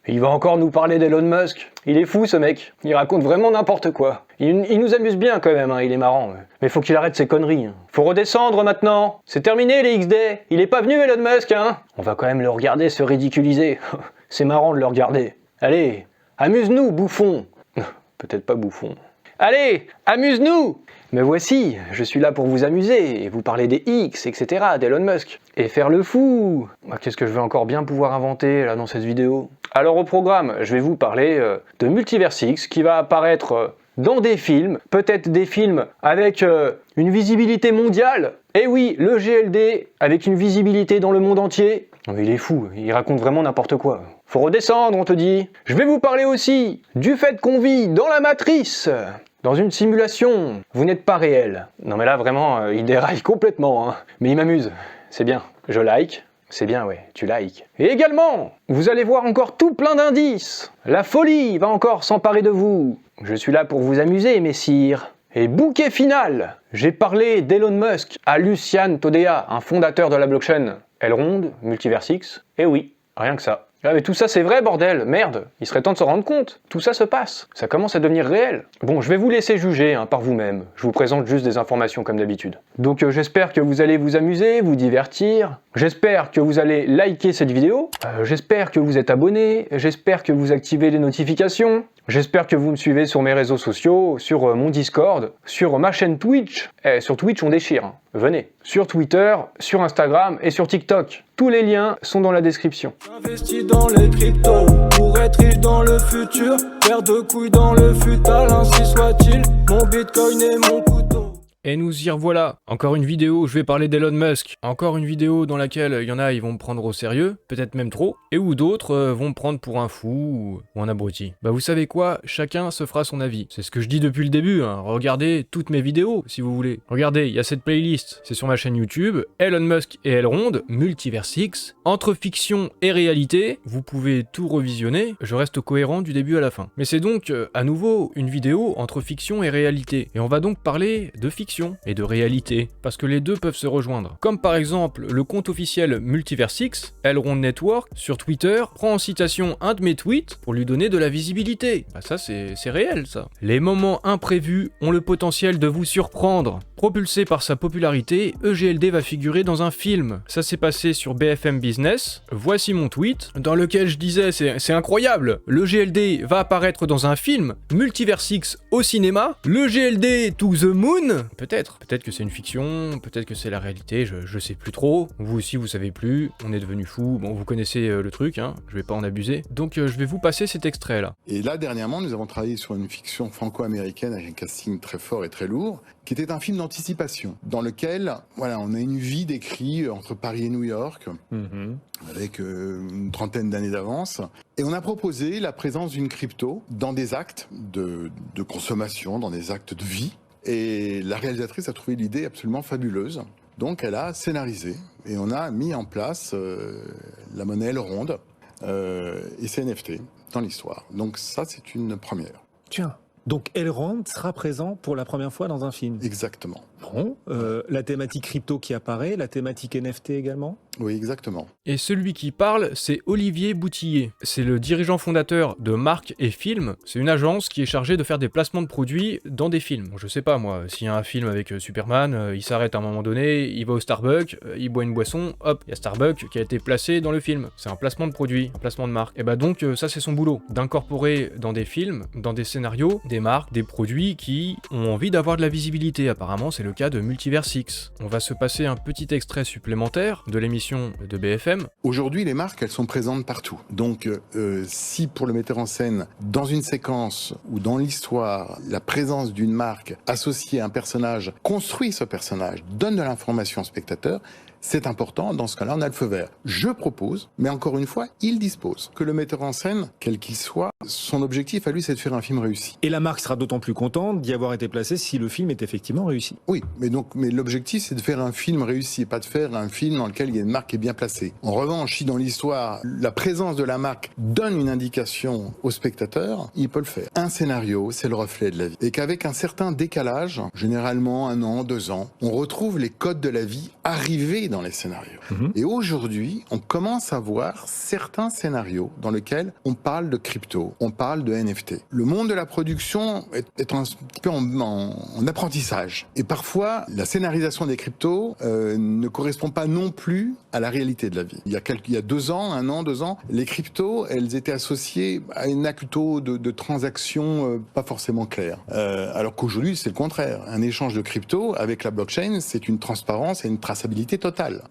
Il va encore nous parler d'Elon Musk. Il est fou ce mec, il raconte vraiment n'importe quoi. Il nous amuse bien quand même, hein, il est marrant. Mais faut qu'il arrête ses conneries. Hein. Faut redescendre maintenant. C'est terminé les XD. Il est pas venu Elon Musk, hein. On va quand même le regarder se ridiculiser. C'est marrant de le regarder. Allez, amuse-nous, bouffon. Peut-être pas bouffon. Allez, amuse-nous. Me voici, je suis là pour vous amuser, et vous parler des X, etc., d'Elon Musk. Et faire le fou. Qu'est-ce que je vais encore bien pouvoir inventer là dans cette vidéo? Alors au programme, je vais vous parler de Multiverse X qui va apparaître dans des films, peut-être des films avec une visibilité mondiale. Et oui, le GLD avec une visibilité dans le monde entier. Non mais il est fou, il raconte vraiment n'importe quoi. Faut redescendre, on te dit. Je vais vous parler aussi du fait qu'on vit dans la matrice. Dans une simulation, vous n'êtes pas réel. Non mais là vraiment, il déraille complètement, hein. Mais il m'amuse, c'est bien. Je like, c'est bien ouais, tu likes. Et également, vous allez voir encore tout plein d'indices. La folie va encore s'emparer de vous. Je suis là pour vous amuser, messire. Et bouquet final, j'ai parlé d'Elon Musk à Lucian Todea, un fondateur de la blockchain Elrond, Multiverse X. Et oui, rien que ça. Ah mais tout ça c'est vrai bordel, merde, il serait temps de se rendre compte, tout ça se passe, ça commence à devenir réel. Bon, je vais vous laisser juger hein, par vous-même, je vous présente juste des informations comme d'habitude. Donc j'espère que vous allez vous amuser, vous divertir, j'espère que vous allez liker cette vidéo, j'espère que vous êtes abonné, j'espère que vous activez les notifications, j'espère que vous me suivez sur mes réseaux sociaux, sur mon Discord, sur ma chaîne Twitch, sur Twitch on déchire, hein. Venez, sur Twitter, sur Instagram et sur TikTok. Tous les liens sont dans la description. J'investis dans les cryptos pour être riche dans le futur, paire de couilles dans le futal, ainsi soit-il, mon bitcoin et mon couteau. Et nous y revoilà, encore une vidéo où je vais parler d'Elon Musk, encore une vidéo dans laquelle il y en a ils vont me prendre au sérieux, peut-être même trop, et où d'autres vont me prendre pour un fou ou un abruti. Bah vous savez quoi, chacun se fera son avis, c'est ce que je dis depuis le début, hein. Regardez toutes mes vidéos si vous voulez. Regardez, il y a cette playlist, c'est sur ma chaîne YouTube, Elon Musk et Elrond, Multiverse X, entre fiction et réalité, vous pouvez tout revisionner, je reste cohérent du début à la fin. Mais c'est donc à nouveau une vidéo entre fiction et réalité, et on va donc parler de fiction et de réalité, parce que les deux peuvent se rejoindre. Comme par exemple le compte officiel Multiverse X, Elrond Network, sur Twitter, prend en citation un de mes tweets pour lui donner de la visibilité. Bah ça c'est réel ça. Les moments imprévus ont le potentiel de vous surprendre. Propulsé par sa popularité, EGLD va figurer dans un film. Ça s'est passé sur BFM Business. Voici mon tweet, dans lequel je disais c'est incroyable, le GLD va apparaître dans un film, Multiverse X au cinéma, le GLD to the moon. Peut-être que c'est une fiction, peut-être que c'est la réalité, je sais plus trop. Vous aussi vous savez plus, on est devenu fou, bon vous connaissez le truc, hein, je vais pas en abuser. Donc je vais vous passer cet extrait là. Et là dernièrement nous avons travaillé sur une fiction franco-américaine avec un casting très fort et très lourd, qui était un film d'anticipation, dans lequel voilà, on a une vie décrite entre Paris et New York, avec une trentaine d'années d'avance, et on a proposé la présence d'une crypto dans des actes de consommation, dans des actes de vie. Et la réalisatrice a trouvé l'idée absolument fabuleuse. Donc elle a scénarisé et on a mis en place la monnaie Elrond et ses NFT dans l'histoire. Donc ça c'est une première. Tiens, donc Elrond sera présent pour la première fois dans un film. Exactement. Bon, la thématique crypto qui apparaît, la thématique NFT également. Oui, exactement. Et celui qui parle, c'est Olivier Boutillier. C'est le dirigeant fondateur de Marque et Film. C'est une agence qui est chargée de faire des placements de produits dans des films. Bon, je sais pas moi, s'il y a un film avec Superman, il s'arrête à un moment donné, il va au Starbucks, il boit une boisson, hop, il y a Starbucks qui a été placé dans le film. C'est un placement de produit, un placement de marque. Et bah donc ça c'est son boulot, d'incorporer dans des films, dans des scénarios, des marques, des produits qui ont envie d'avoir de la visibilité. Apparemment c'est le cas de Multiverse X. On va se passer un petit extrait supplémentaire de l'émission de BFM. Aujourd'hui, les marques, elles sont présentes partout. Donc, si pour le metteur en scène, dans une séquence ou dans l'histoire, la présence d'une marque associée à un personnage construit ce personnage, donne de l'information au spectateur, c'est important, dans ce cas-là, on a le feu vert. Je propose, mais encore une fois, il dispose. Que le metteur en scène, quel qu'il soit, son objectif à lui, c'est de faire un film réussi. Et la marque sera d'autant plus contente d'y avoir été placée si le film est effectivement réussi. Oui, mais l'objectif, c'est de faire un film réussi, et pas de faire un film dans lequel il y a une marque qui est bien placée. En revanche, si dans l'histoire, la présence de la marque donne une indication au spectateur, il peut le faire. Un scénario, c'est le reflet de la vie. Et qu'avec un certain décalage, généralement 1 an, 2 ans, on retrouve les codes de la vie arrivés créer dans les scénarios. Et aujourd'hui, on commence à voir certains scénarios dans lesquels on parle de crypto, on parle de NFT. Le monde de la production est un petit peu en apprentissage. Et parfois, la scénarisation des cryptos ne correspond pas non plus à la réalité de la vie. Il y a 2 ans, 1 an, 2 ans, les cryptos, elles étaient associées à une acte de transactions pas forcément claires. Alors qu'aujourd'hui, c'est le contraire. Un échange de crypto avec la blockchain, c'est une transparence et une traçabilité totale.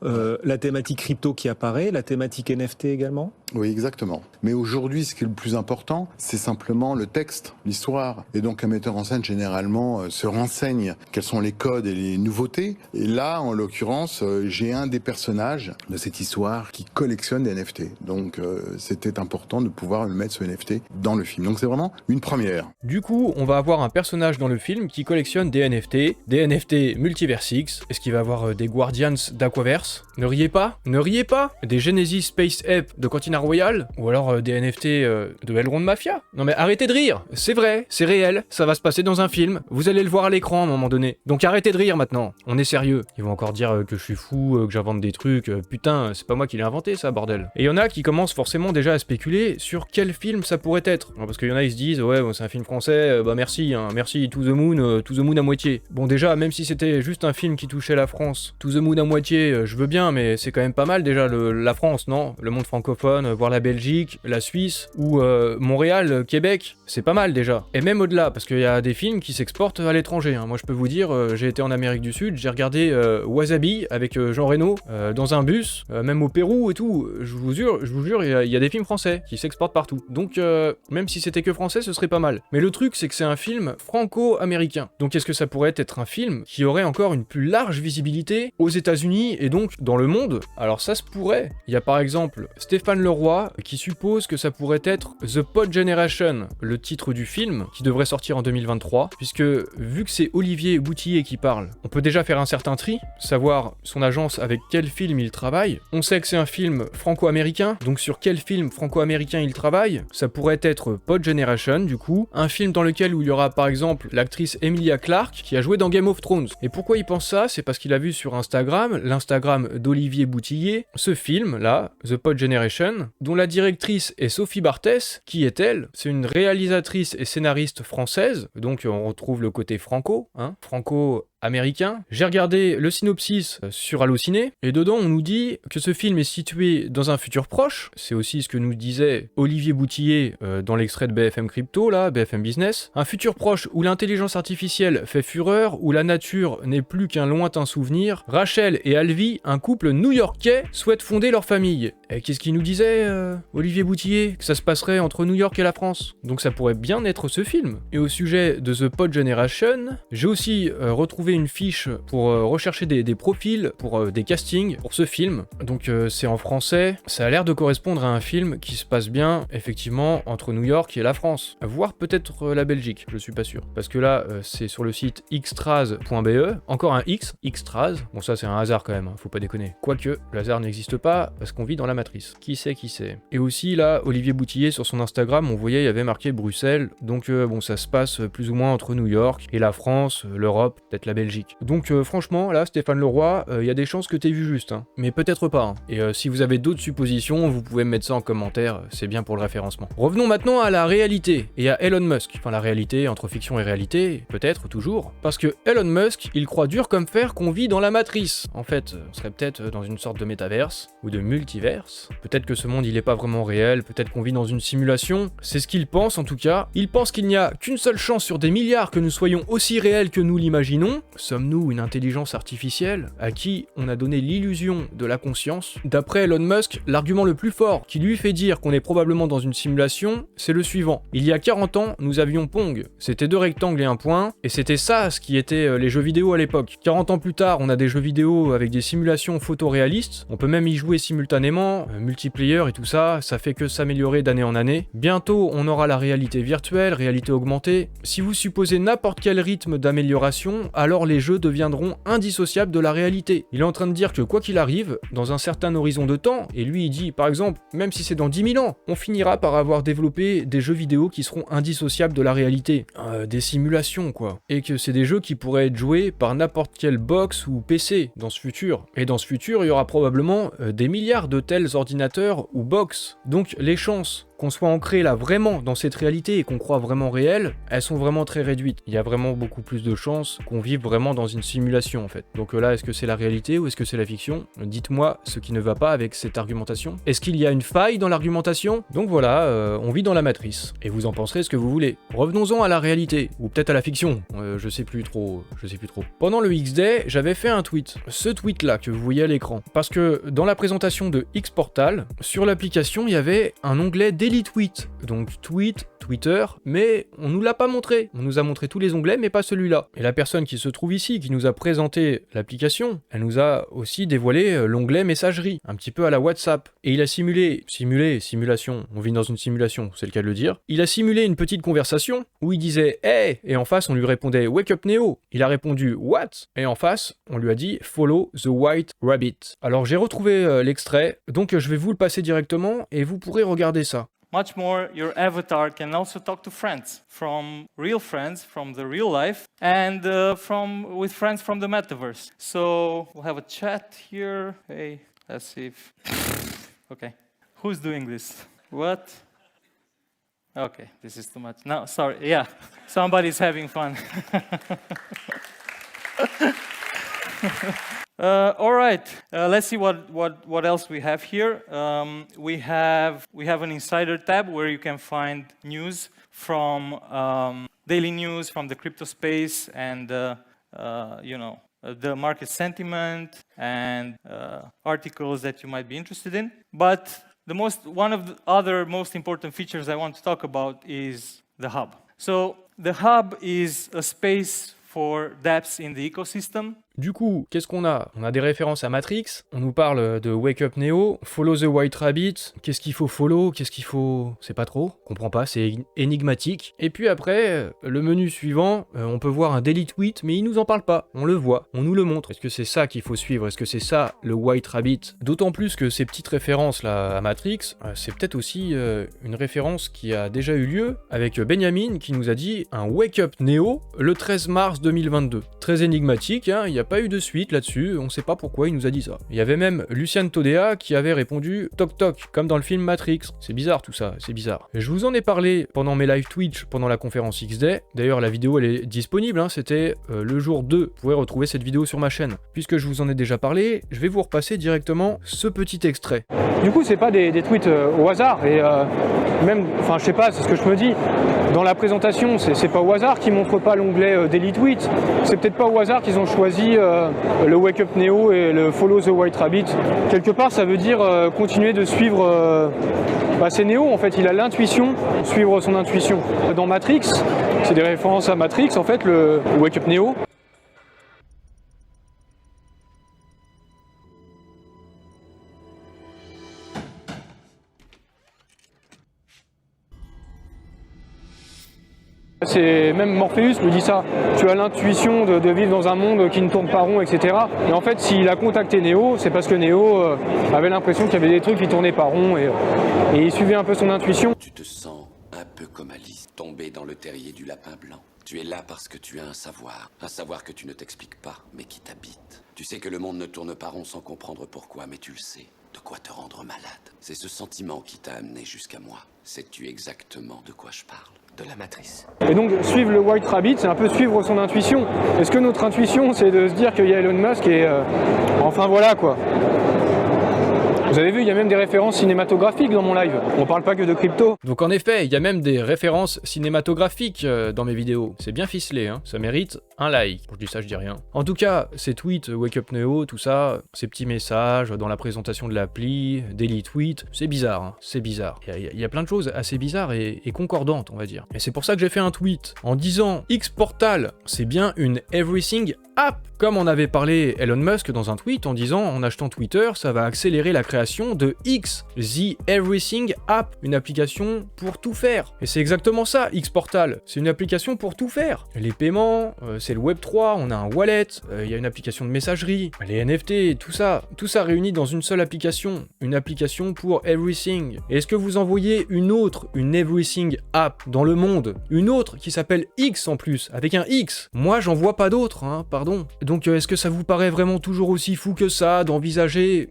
La thématique crypto qui apparaît, la thématique NFT également ? Oui, exactement. Mais aujourd'hui, ce qui est le plus important, c'est simplement le texte, l'histoire. Et donc, un metteur en scène, généralement, se renseigne quels sont les codes et les nouveautés. Et là, en l'occurrence, j'ai un des personnages de cette histoire qui collectionne des NFT. Donc, c'était important de pouvoir mettre ce NFT dans le film. Donc, c'est vraiment une première. Du coup, on va avoir un personnage dans le film qui collectionne des NFT Multiverse X. Est-ce qu'il va avoir des Guardians d'Aquaverse? Ne riez pas, ne riez pas. Des Genesis Space Ape de Cantina Royale, ou alors des NFT de Elrond Mafia. Non mais arrêtez de rire, c'est vrai, c'est réel, ça va se passer dans un film, vous allez le voir à l'écran à un moment donné. Donc arrêtez de rire maintenant, on est sérieux. Ils vont encore dire que je suis fou, que j'invente des trucs, putain, c'est pas moi qui l'ai inventé ça, bordel. Et il y en a qui commencent forcément déjà à spéculer sur quel film ça pourrait être. Parce qu'il y en a, ils se disent, ouais, bon, c'est un film français, bah merci, hein, merci, To the Moon à moitié. Bon déjà, même si c'était juste un film qui touchait la France, To the Moon à moitié, je veux bien, mais c'est quand même pas mal déjà la France, non? Le monde francophone, voir la Belgique, la Suisse, ou Montréal, Québec, c'est pas mal déjà. Et même au-delà, parce qu'il y a des films qui s'exportent à l'étranger, hein. Moi je peux vous dire, j'ai été en Amérique du Sud, j'ai regardé Wasabi avec Jean Reno dans un bus, même au Pérou et tout, je vous jure, il y a des films français qui s'exportent partout. Donc même si c'était que français, ce serait pas mal. Mais le truc, c'est que c'est un film franco-américain. Donc est-ce que ça pourrait être un film qui aurait encore une plus large visibilité aux États-Unis et donc dans le monde? Alors ça se pourrait. Il y a par exemple Stéphane Leroy qui suppose que ça pourrait être The Pod Generation, le titre du film, qui devrait sortir en 2023, puisque vu que c'est Olivier Boutillier qui parle, on peut déjà faire un certain tri, savoir son agence avec quel film il travaille. On sait que c'est un film franco-américain, donc sur quel film franco-américain il travaille. Ça pourrait être Pod Generation, du coup, un film dans lequel où il y aura par exemple l'actrice Emilia Clarke qui a joué dans Game of Thrones. Et pourquoi il pense ça? C'est parce qu'il a vu sur Instagram, l'Instagram d'Olivier Boutillier, ce film là, The Pod Generation, dont la directrice est Sophie Barthès. Qui est-elle? C'est une réalisatrice et scénariste française, donc on retrouve le côté franco, hein, franco-américain. J'ai regardé le synopsis sur Allociné, et dedans on nous dit que ce film est situé dans un futur proche, c'est aussi ce que nous disait Olivier Boutillier dans l'extrait de BFM Crypto, là, BFM Business, un futur proche où l'intelligence artificielle fait fureur, où la nature n'est plus qu'un lointain souvenir. Rachel et Alvi, un couple new-yorkais, souhaitent fonder leur famille. Et qu'est-ce qu'il nous disait, Olivier Boutillier? Que ça se passerait entre New York et la France. Donc ça pourrait bien être ce film. Et au sujet de The Pod Generation, j'ai aussi retrouvé une fiche pour rechercher des profils pour des castings pour ce film. Donc c'est en français. Ça a l'air de correspondre à un film qui se passe bien, effectivement, entre New York et la France. Voire peut-être la Belgique, je suis pas sûr. Parce que là, c'est sur le site xtraz.be. Encore un X, xtraz. Bon, ça c'est un hasard quand même, hein, faut pas déconner. Quoique, le hasard n'existe pas parce qu'on vit dans la matrice. Qui sait? Et aussi là, Olivier Boutillier sur son Instagram, on voyait il y avait marqué Bruxelles. Donc bon, ça se passe plus ou moins entre New York et la France, l'Europe, peut-être la Belgique. Donc franchement, là, Stéphane Leroy, il y a des chances que t'aies vu juste, hein. Mais peut-être pas, hein. Et si vous avez d'autres suppositions, vous pouvez me mettre ça en commentaire, c'est bien pour le référencement. Revenons maintenant à la réalité, et à Elon Musk. Enfin, la réalité, entre fiction et réalité, peut-être, toujours. Parce que Elon Musk, il croit dur comme fer qu'on vit dans la matrice. En fait, on serait peut-être dans une sorte de métaverse, ou de multiverse. Peut-être que ce monde, il est pas vraiment réel, peut-être qu'on vit dans une simulation. C'est ce qu'il pense, en tout cas. Il pense qu'il n'y a qu'une seule chance sur des milliards que nous soyons aussi réels que nous l'imaginons. Sommes-nous une intelligence artificielle à qui on a donné l'illusion de la conscience? D'après Elon Musk, l'argument le plus fort qui lui fait dire qu'on est probablement dans une simulation, c'est le suivant. Il y a 40 ans, nous avions Pong. C'était 2 rectangles et un point, et c'était ça ce qui était les jeux vidéo à l'époque. 40 ans plus tard, on a des jeux vidéo avec des simulations photoréalistes, on peut même y jouer simultanément, multiplayer et tout ça, ça fait que s'améliorer d'année en année. Bientôt, on aura la réalité virtuelle, réalité augmentée. Si vous supposez n'importe quel rythme d'amélioration, alors alors les jeux deviendront indissociables de la réalité. Il est en train de dire que quoi qu'il arrive, dans un certain horizon de temps, et lui il dit par exemple, même si c'est dans 10 000 ans, on finira par avoir développé des jeux vidéo qui seront indissociables de la réalité. Des simulations quoi. Et que c'est des jeux qui pourraient être joués par n'importe quelle box ou PC dans ce futur. Et dans ce futur, il y aura probablement des milliards de tels ordinateurs ou box. Donc les chances qu'on soit ancré là vraiment dans cette réalité et qu'on croit vraiment réelle, elles sont vraiment très réduites. Il y a vraiment beaucoup plus de chances qu'on vive vraiment dans une simulation en fait. Donc là, est-ce que c'est la réalité ou est-ce que c'est la fiction? Dites-moi ce qui ne va pas avec cette argumentation. Est-ce qu'il y a une faille dans l'argumentation? Donc voilà, on vit dans la matrice. Et vous en penserez ce que vous voulez. Revenons-en à la réalité, ou peut-être à la fiction, je sais plus trop. Pendant le X-Day, j'avais fait un tweet. Ce tweet là que vous voyez à l'écran. Parce que dans la présentation de X-Portal, sur l'application, il y avait un onglet Daily Tweet, donc tweet, Twitter, mais on nous l'a pas montré. On nous a montré tous les onglets, mais pas celui-là. Et la personne qui se trouve ici, qui nous a présenté l'application, elle nous a aussi dévoilé l'onglet messagerie, un petit peu à la WhatsApp. Et il a simulation, on vit dans une simulation, c'est le cas de le dire. Il a simulé une petite conversation où il disait « Hey !» et en face on lui répondait « Wake up Neo !» Il a répondu « What ?» et en face on lui a dit « Follow the White Rabbit ». Alors j'ai retrouvé l'extrait, donc je vais vous le passer directement et vous pourrez regarder ça. Much more, your avatar can also talk to friends from the real life, and with friends from the metaverse. So we'll have a chat here. Hey, let's see if... Okay, who's doing this? What? Okay, this is too much. No, sorry, yeah, somebody's having fun. All right, let's see what else we have here. We have an insider tab where you can find news from daily news from the crypto space and the market sentiment and articles that you might be interested in. But one of the other most important features I want to talk about is the hub. So the hub is a space for dApps in the ecosystem. Du coup, qu'est-ce qu'on a? On a des références à Matrix, on nous parle de Wake Up Neo, Follow the White Rabbit, qu'est-ce qu'il faut follow, qu'est-ce qu'il faut... C'est pas trop, comprends pas, c'est énigmatique. Et puis après, le menu suivant, on peut voir un daily tweet, mais il nous en parle pas, on le voit, on nous le montre. Est-ce que c'est ça qu'il faut suivre? Est-ce que c'est ça, le White Rabbit? D'autant plus que ces petites références là à Matrix, c'est peut-être aussi une référence qui a déjà eu lieu avec Benjamin qui nous a dit un Wake Up Neo le 13 mars 2022. Très énigmatique, hein, il y a pas eu de suite là-dessus, on sait pas pourquoi il nous a dit ça. Il y avait même Lucian Todea qui avait répondu toc toc, comme dans le film Matrix. C'est bizarre tout ça, c'est bizarre. Je vous en ai parlé pendant mes live Twitch, pendant la conférence X-Day. D'ailleurs la vidéo elle est disponible, hein, c'était le jour 2. Vous pouvez retrouver cette vidéo sur ma chaîne. Puisque je vous en ai déjà parlé, je vais vous repasser directement ce petit extrait. Du coup, c'est pas des tweets au hasard, et même, enfin, je sais pas, c'est ce que je me dis. Dans la présentation, c'est pas au hasard qu'ils montrent pas l'onglet Daily Tweet. C'est peut-être pas au hasard qu'ils ont choisi le Wake Up Neo et le Follow the White Rabbit. Quelque part, ça veut dire continuer de suivre. C'est Neo, en fait, il a l'intuition, suivre son intuition. Dans Matrix, c'est des références à Matrix, en fait, le Wake Up Neo. C'est même Morpheus me dit ça. Tu as l'intuition de vivre dans un monde qui ne tourne pas rond, etc. Et en fait, s'il a contacté Neo, c'est parce que Neo avait l'impression qu'il y avait des trucs qui tournaient pas rond et il suivait un peu son intuition. Tu te sens un peu comme Alice, tombée dans le terrier du lapin blanc. Tu es là parce que tu as un savoir que tu ne t'expliques pas, mais qui t'habite. Tu sais que le monde ne tourne pas rond sans comprendre pourquoi, mais tu le sais. De quoi te rendre malade. C'est ce sentiment qui t'a amené jusqu'à moi. Sais-tu exactement de quoi je parle? De la matrice. Et donc suivre le White Rabbit, c'est un peu suivre son intuition. Est-ce que notre intuition, c'est de se dire qu'il y a Elon Musk et enfin voilà quoi. Vous avez vu, il y a même des références cinématographiques dans mon live. On parle pas que de crypto. Donc en effet, il y a même des références cinématographiques dans mes vidéos. C'est bien ficelé, hein. Ça mérite un like. Pour je dis ça, je dis rien. En tout cas, ces tweets, Wake Up Neo, tout ça, ces petits messages dans la présentation de l'appli, daily tweet, c'est bizarre, hein. C'est bizarre. Il y a plein de choses assez bizarres et concordantes, on va dire. Et c'est pour ça que j'ai fait un tweet en disant X-Portal, c'est bien une Everything app. Comme en avait parlé Elon Musk dans un tweet en disant en achetant Twitter, ça va accélérer la création de X, The Everything App, une application pour tout faire. Et c'est exactement ça, X Portal, c'est une application pour tout faire. Les paiements, c'est le Web 3, on a un wallet, il y a une application de messagerie, les NFT, tout ça réuni dans une seule application, une application pour everything. Et est-ce que vous en voyez une Everything App dans le monde, une autre qui s'appelle X en plus, avec un X? Moi j'en vois pas d'autres, hein, pardon. Donc est-ce que ça vous paraît vraiment toujours aussi fou que ça d'envisager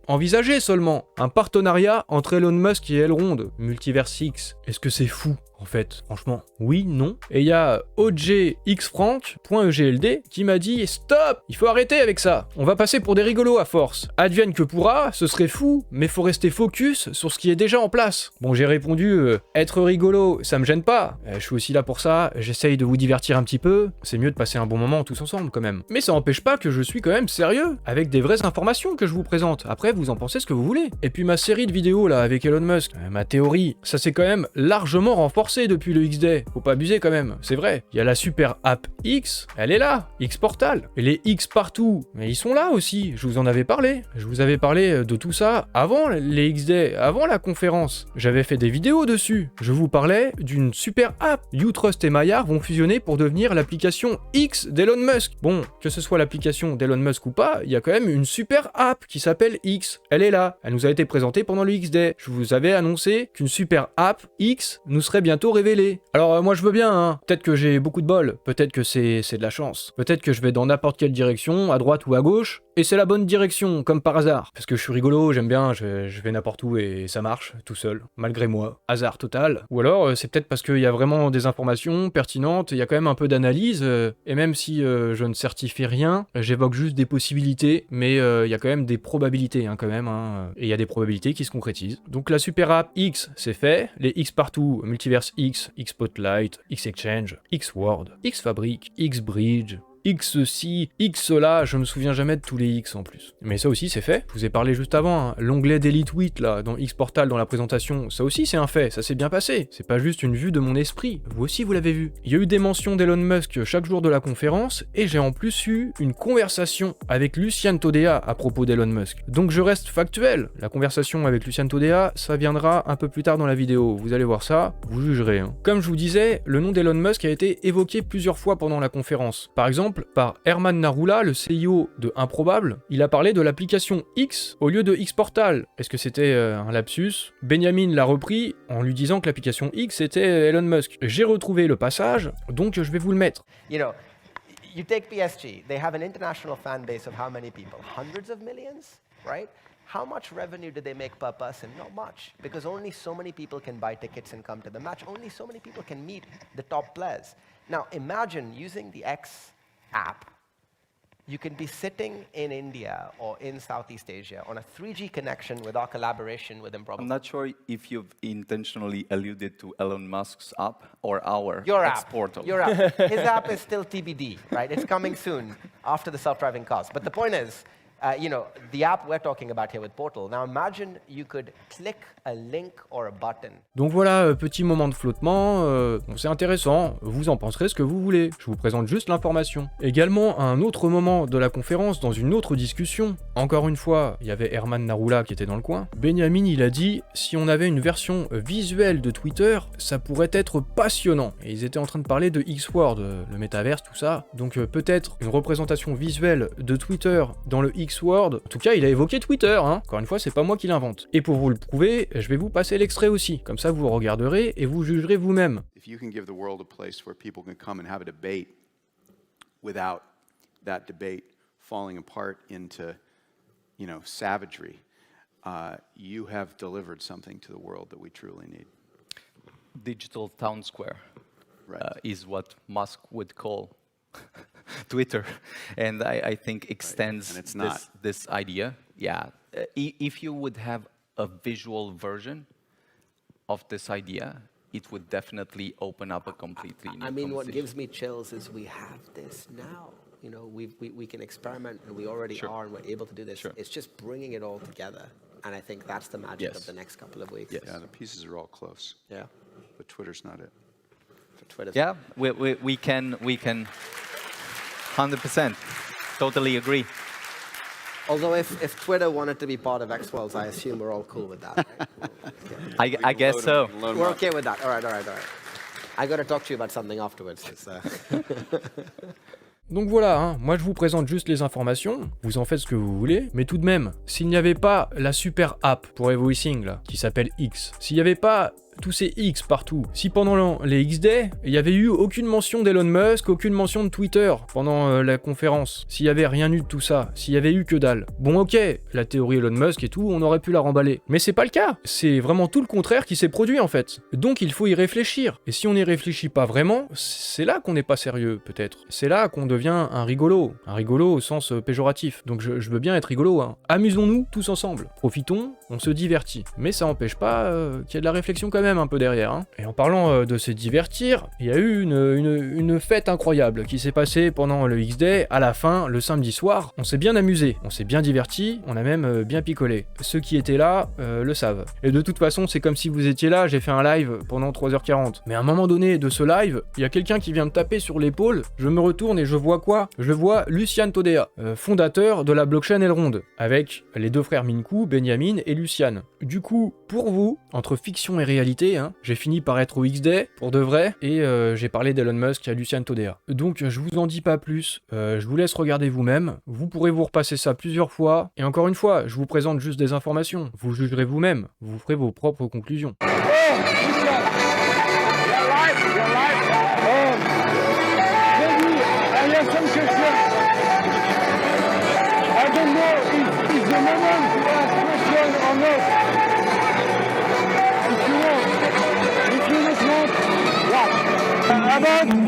seulement, un partenariat entre Elon Musk et Elrond, Multiverse X? Est-ce que c'est fou? En fait, franchement, oui, non. Et il y a OGXFrank.egld qui m'a dit « Stop, il faut arrêter avec ça. On va passer pour des rigolos à force. Advienne que pourra, ce serait fou, mais faut rester focus sur ce qui est déjà en place. » Bon, j'ai répondu être rigolo, ça me gêne pas. Je suis aussi là pour ça, j'essaye de vous divertir un petit peu. C'est mieux de passer un bon moment tous ensemble quand même. Mais ça n'empêche pas que je suis quand même sérieux, avec des vraies informations que je vous présente. Après, vous en pensez ce que vous voulez. Et puis ma série de vidéos là avec Elon Musk, ma théorie, ça s'est quand même largement renforcé depuis le X-Day, faut pas abuser quand même, c'est vrai. Il y a la super app X, elle est là, X Portal. Et les X partout, mais ils sont là aussi, je vous en avais parlé. Je vous avais parlé de tout ça avant les X-Day, avant la conférence. J'avais fait des vidéos dessus. Je vous parlais d'une super app. Utrust et Maillard vont fusionner pour devenir l'application X d'Elon Musk. Bon, que ce soit l'application d'Elon Musk ou pas, il y a quand même une super app qui s'appelle X. Elle est là, elle nous a été présentée pendant le X-Day. Je vous avais annoncé qu'une super app X nous serait bientôt révélé. Alors moi je veux bien, hein. Peut-être que j'ai beaucoup de bol, peut-être que c'est de la chance, peut-être que je vais dans n'importe quelle direction, à droite ou à gauche, et c'est la bonne direction, comme par hasard. Parce que je suis rigolo, j'aime bien, je vais n'importe où et ça marche, tout seul, malgré moi. Hasard total. Ou alors c'est peut-être parce qu'il y a vraiment des informations pertinentes, il y a quand même un peu d'analyse, et même si je ne certifie rien, j'évoque juste des possibilités, mais il y a quand même des probabilités, hein, quand même, hein, et il y a des probabilités qui se concrétisent. Donc la super app X, c'est fait, les X partout, Multiverse X, X Spotlight, X Exchange, X Word, X Fabric, X Bridge, X ceci, X cela, je me souviens jamais de tous les X en plus. Mais ça aussi c'est fait, je vous ai parlé juste avant, hein. L'onglet Daily Tweet là, dans X Portal dans la présentation, ça aussi c'est un fait, ça s'est bien passé. C'est pas juste une vue de mon esprit, vous aussi vous l'avez vu. Il y a eu des mentions d'Elon Musk chaque jour de la conférence, et j'ai en plus eu une conversation avec Lucian Todea à propos d'Elon Musk. Donc je reste factuel, la conversation avec Lucian Todea, ça viendra un peu plus tard dans la vidéo, vous allez voir ça, vous jugerez. Hein. Comme je vous disais, le nom d'Elon Musk a été évoqué plusieurs fois pendant la conférence. Par exemple, par Herman Narula, le CEO de Improbable, il a parlé de l'application X au lieu de X Portal. Est-ce que c'était un lapsus? Benjamin l'a repris en lui disant que l'application X était Elon Musk. J'ai retrouvé le passage, donc je vais vous le mettre. You know, you take PSG, they have an international fan base of how many people? Hundreds of millions, right? How much revenue do they make per person? Not much, because only so many people can buy tickets and come to the match. Only so many people can meet the top players. Now imagine using the X app. You can be sitting in India or in Southeast Asia on a 3G connection with our collaboration with Improbable. I'm not sure if you've intentionally alluded to Elon Musk's app or our Your X app. portal. Your app. His app is still TBD, right? It's coming soon after the self-driving cars. But the point is, you know, the app we're talking about here with Portal. Now imagine you could click a link or a button. Donc voilà, petit moment de flottement, bon, c'est intéressant, vous en penserez ce que vous voulez, je vous présente juste l'information. Également, à un autre moment de la conférence, dans une autre discussion, encore une fois, il y avait Herman Narula qui était dans le coin, Benjamin il a dit, si on avait une version visuelle de Twitter, ça pourrait être passionnant. Et ils étaient en train de parler de X-Word, le métaverse, tout ça, donc peut-être une représentation visuelle de Twitter dans le X-Word, en tout cas il a évoqué Twitter, hein. Encore une fois c'est pas moi qui l'invente. Et pour vous le prouver, je vais vous passer l'extrait aussi, comme ça vous regarderez et vous jugerez vous-même. If you can give the world a place where people can come and have a debate without that debate falling apart into, you know, savagery, you have delivered something to the world that we truly need. Digital town square Right. is what Musk would call Twitter, and I think extends And it's not. this idea. Yeah, if you would have a visual version of this idea, it would definitely open up a completely new I mean, what conversation. gives me chills is we have this now. You know, we can experiment, and we already Sure. are, and we're able to do this. Sure. It's just bringing it all together, and I think that's the magic Yes. of the next couple of weeks. Yes. Yeah, the pieces are all close, Yeah. but Twitter's not it. For Twitter. Yeah, we can 100%. totally agree. Although if Twitter wanted to be part of X-Worlds, I assume we're all cool with that, right? I guess so. We're okay with that. All right. I got to talk to you about something afterwards. Donc voilà, hein, moi je vous présente juste les informations, vous en faites ce que vous voulez, mais tout de même, s'il n'y avait pas la super app pour e-voicing là, qui s'appelle X, s'il n'y avait pas tous ces X partout, si pendant les X-Day, il n'y avait eu aucune mention d'Elon Musk, aucune mention de Twitter pendant la conférence, s'il n'y avait rien eu de tout ça, s'il y avait eu que dalle, bon ok, la théorie Elon Musk et tout, on aurait pu la remballer. Mais c'est pas le cas, c'est vraiment tout le contraire qui s'est produit en fait. Donc il faut y réfléchir, et si on n'y réfléchit pas vraiment, c'est là qu'on n'est pas sérieux peut-être. C'est là qu'on devient un rigolo au sens péjoratif. Donc je veux bien être rigolo, hein. Amusons-nous tous ensemble, profitons, on se divertit. Mais ça n'empêche pas qu'il y a de la réflexion quand même un peu derrière, hein. Et en parlant de se divertir, il y a eu une fête incroyable qui s'est passée pendant le X-Day, à la fin, le samedi soir. On s'est bien amusé, on s'est bien diverti, on a même bien picolé. Ceux qui étaient là le savent. Et de toute façon, c'est comme si vous étiez là, j'ai fait un live pendant 3h40. Mais à un moment donné de ce live, il y a quelqu'un qui vient me taper sur l'épaule, je me retourne et je vois quoi? Je vois Lucian Todea, fondateur de la blockchain Elrond, avec les deux frères Minku, Benjamin et Lucian. Du coup, pour vous, entre fiction et réalité, hein, j'ai fini par être au X-Day, pour de vrai, et j'ai parlé d'Elon Musk à Lucian Todea. Donc je vous en dis pas plus, je vous laisse regarder vous-même, vous pourrez vous repasser ça plusieurs fois, et encore une fois, je vous présente juste des informations, vous jugerez vous-même, vous ferez vos propres conclusions.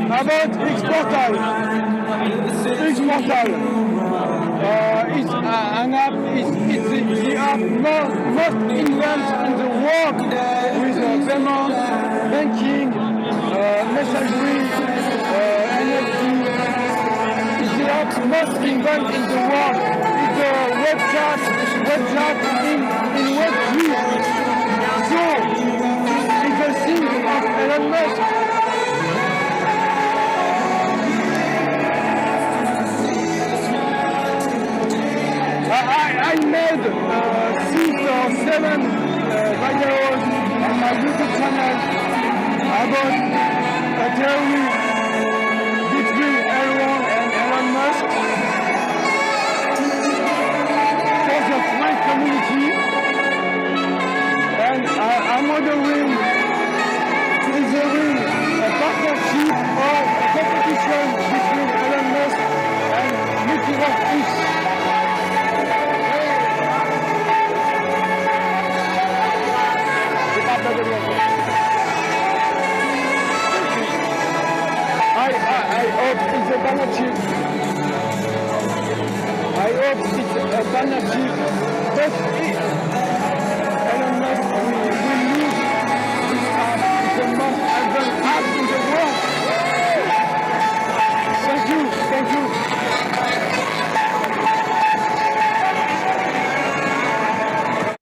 About X-Portal. X-Portal. It's an app, it's the app most advanced in the world with payment, banking, messagery, NFT. It's the app most advanced in the world. It's a web chat in Web3. So, it's a thing of Elon Musk. I made 6 or 7 videos on my YouTube channel about a theory between Elrond and Elon Musk for the French community, and I'm wondering, is there a partnership or a competition between Elon Musk and Multiverse X? I hope it's a partnership. I hope it's a partnership. But Elon Musk will lose this app. It's the most advanced app in the world. Thank you.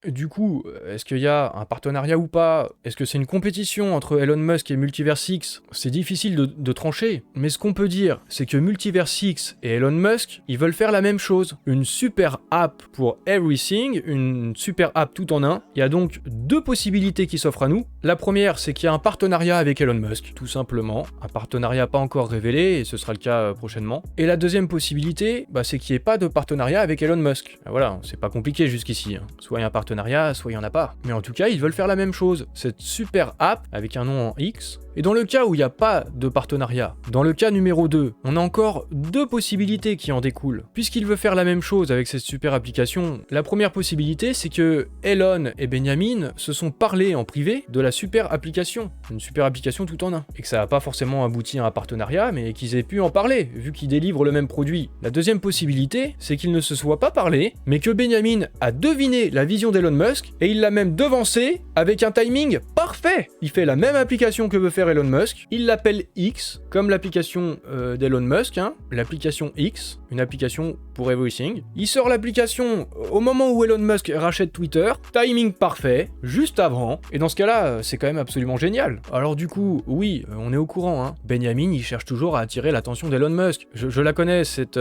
Du coup, est-ce qu'il y a un partenariat ou pas? Est-ce que c'est une compétition entre Elon Musk et Multiverse X? C'est difficile de trancher, mais ce qu'on peut dire, c'est que Multiverse X et Elon Musk, ils veulent faire la même chose. Une super app pour everything, une super app tout en un. Il y a donc deux possibilités qui s'offrent à nous. La première, c'est qu'il y a un partenariat avec Elon Musk, tout simplement. Un partenariat pas encore révélé, et ce sera le cas prochainement. Et la deuxième possibilité, c'est qu'il n'y ait pas de partenariat avec Elon Musk. Voilà, c'est pas compliqué jusqu'ici. Soit il y a un partenariat, soit il n'y en a pas. Mais en tout cas, ils veulent faire la même chose. Cette super app, avec un nom en X. Et dans le cas où il n'y a pas de partenariat, dans le cas numéro 2, on a encore deux possibilités qui en découlent. Puisqu'il veut faire la même chose avec cette super application, la première possibilité, c'est que Elon et Benjamin se sont parlé en privé de la super application. Une super application tout en un. Et que ça n'a pas forcément abouti à un partenariat, mais qu'ils aient pu en parler, vu qu'ils délivrent le même produit. La deuxième possibilité, c'est qu'ils ne se soient pas parlé, mais que Benjamin a deviné la vision d'Elon Musk, et il l'a même devancé avec un timing pas parfait. Il fait la même application que veut faire Elon Musk, il l'appelle X, comme l'application d'Elon Musk, hein, l'application X, une application pour everything. Il sort l'application au moment où Elon Musk rachète Twitter, timing parfait, juste avant, et dans ce cas-là, c'est quand même absolument génial. Alors du coup, oui, on est au courant, hein. Benjamin, il cherche toujours à attirer l'attention d'Elon Musk. Je la connais, cette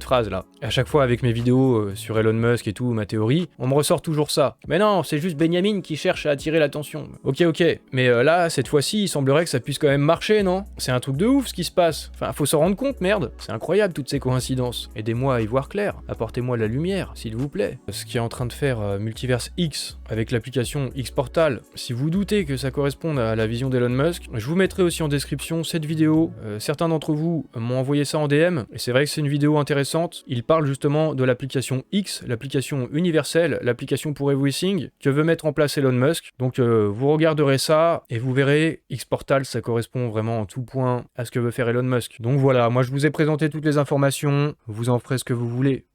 phrase-là. À chaque fois, avec mes vidéos sur Elon Musk et tout, ma théorie, on me ressort toujours ça. Mais non, c'est juste Benjamin qui cherche à attirer l'attention. Ok, mais là, cette fois-ci, il semblerait que ça puisse quand même marcher, non? C'est un truc de ouf ce qui se passe. Enfin, faut s'en rendre compte, merde. C'est incroyable toutes ces coïncidences. Aidez-moi à y voir clair. Apportez-moi la lumière, s'il vous plaît. Ce qui est en train de faire Multiverse X avec l'application X-Portal, si vous doutez que ça corresponde à la vision d'Elon Musk, je vous mettrai aussi en description cette vidéo. Certains d'entre vous m'ont envoyé ça en DM, et c'est vrai que c'est une vidéo intéressante. Il parle justement de l'application X, l'application universelle, l'application pour everything, que veut mettre en place Elon Musk. Donc vous regarderez ça, et vous verrez, X-Portal, ça correspond vraiment en tout point à ce que veut faire Elon Musk. Donc voilà, moi je vous ai présenté toutes les informations, vous en ferez ce que vous voulez.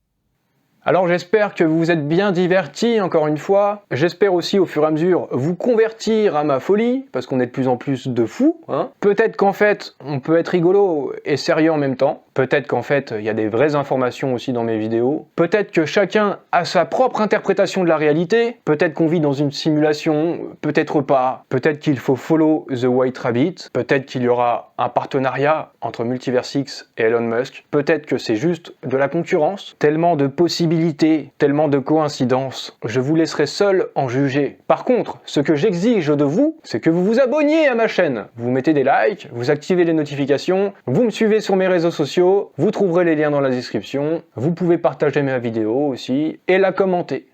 Alors j'espère que vous vous êtes bien divertis encore une fois. J'espère aussi au fur et à mesure vous convertir à ma folie, parce qu'on est de plus en plus de fous, hein. Peut-être qu'en fait on peut être rigolo et sérieux en même temps. Peut-être qu'en fait il y a des vraies informations aussi dans mes vidéos. Peut-être que chacun a sa propre interprétation de la réalité. Peut-être qu'on vit dans une simulation, peut-être pas. Peut-être qu'il faut follow the White Rabbit. Peut-être qu'il y aura un partenariat entre Multiverse X et Elon Musk. Peut-être que c'est juste de la concurrence. Tellement de possibilités, tellement de coïncidences. Je vous laisserai seul en juger. Par contre, ce que j'exige de vous, c'est que vous vous abonniez à ma chaîne. Vous mettez des likes, vous activez les notifications, vous me suivez sur mes réseaux sociaux, vous trouverez les liens dans la description. Vous pouvez partager mes vidéos aussi et la commenter.